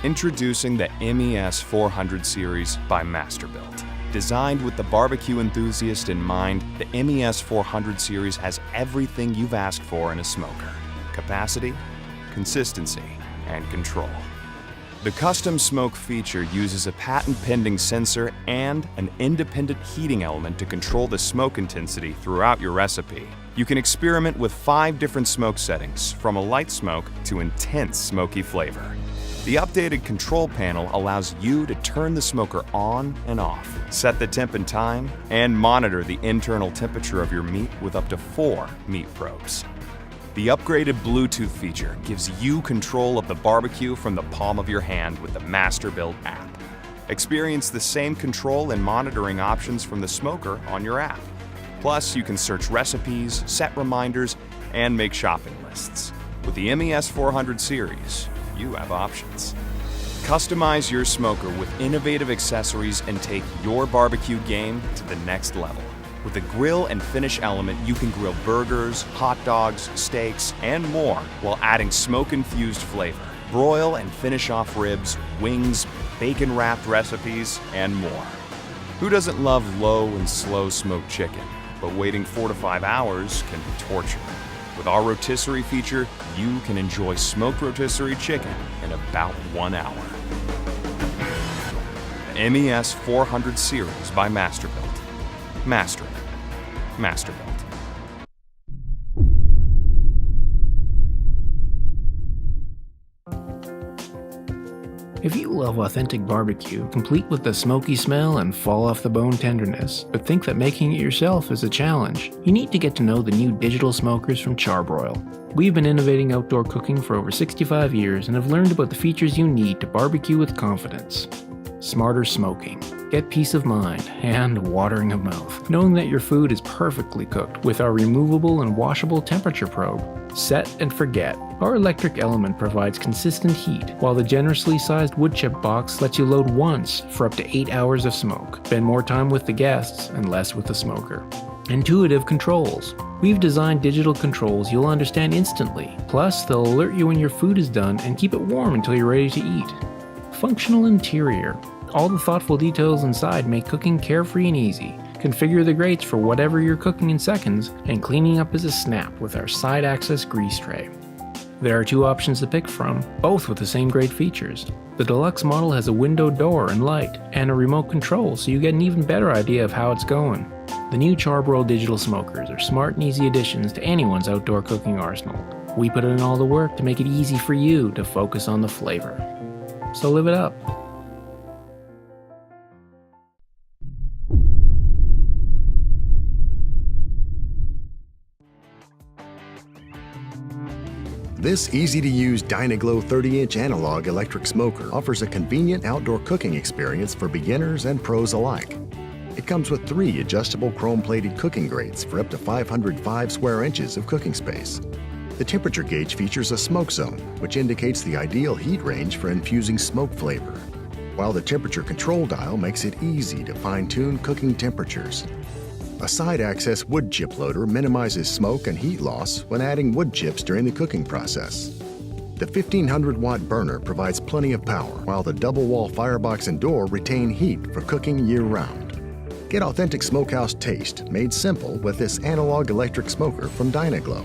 Introducing the MES 400 series by Masterbuilt. Designed with the barbecue enthusiast in mind, the MES 400 series has everything you've asked for in a smoker: capacity, consistency, and control. The custom smoke feature uses a patent-pending sensor and an independent heating element to control the smoke intensity throughout your recipe. You can experiment with 5 different smoke settings, from a light smoke to intense smoky flavor. The updated control panel allows you to turn the smoker on and off, set the temp and time, and monitor the internal temperature of your meat with up to 4 meat probes. The upgraded Bluetooth feature gives you control of the barbecue from the palm of your hand with the Masterbuilt app. Experience the same control and monitoring options from the smoker on your app. Plus, you can search recipes, set reminders, and make shopping lists. With the MES 400 series, you have options. Customize your smoker with innovative accessories and take your barbecue game to the next level. With the grill and finish element, you can grill burgers, hot dogs, steaks, and more while adding smoke-infused flavor. Broil and finish off ribs, wings, bacon-wrapped recipes, and more. Who doesn't love low and slow smoked chicken? But waiting 4 to 5 hours can be torture. With our Rotisserie feature, you can enjoy smoked rotisserie chicken in about 1 hour. The MES 400 series by Masterbuilt. Master it. Masterbuilt. If you love authentic barbecue, complete with the smoky smell and fall-off-the-bone tenderness, but think that making it yourself is a challenge, you need to get to know the new digital smokers from Charbroil. We've been innovating outdoor cooking for over 65 years and have learned about the features you need to barbecue with confidence. Smarter smoking. Get peace of mind and watering of mouth, knowing that your food is perfectly cooked with our removable and washable temperature probe. Set and forget. Our electric element provides consistent heat, while the generously sized wood chip box lets you load once for up to 8 hours of smoke. Spend more time with the guests and less with the smoker. Intuitive controls. We've designed digital controls you'll understand instantly. Plus, they'll alert you when your food is done and keep it warm until you're ready to eat. Functional interior. All the thoughtful details inside make cooking carefree and easy. Configure the grates for whatever you're cooking in seconds, and cleaning up is a snap with our side access grease tray. There are 2 options to pick from, both with the same great features. The deluxe model has a window door and light, and a remote control so you get an even better idea of how it's going. The new Charbroil digital smokers are smart and easy additions to anyone's outdoor cooking arsenal. We put in all the work to make it easy for you to focus on the flavor. So live it up. This easy-to-use Dynaglow 30-inch analog electric smoker offers a convenient outdoor cooking experience for beginners and pros alike. It comes with 3 adjustable chrome-plated cooking grates for up to 505 square inches of cooking space. The temperature gauge features a smoke zone, which indicates the ideal heat range for infusing smoke flavor, while the temperature control dial makes it easy to fine-tune cooking temperatures. A side-access wood chip loader minimizes smoke and heat loss when adding wood chips during the cooking process. The 1500-watt burner provides plenty of power, while the double-wall firebox and door retain heat for cooking year-round. Get authentic smokehouse taste made simple with this analog electric smoker from Dynaglow.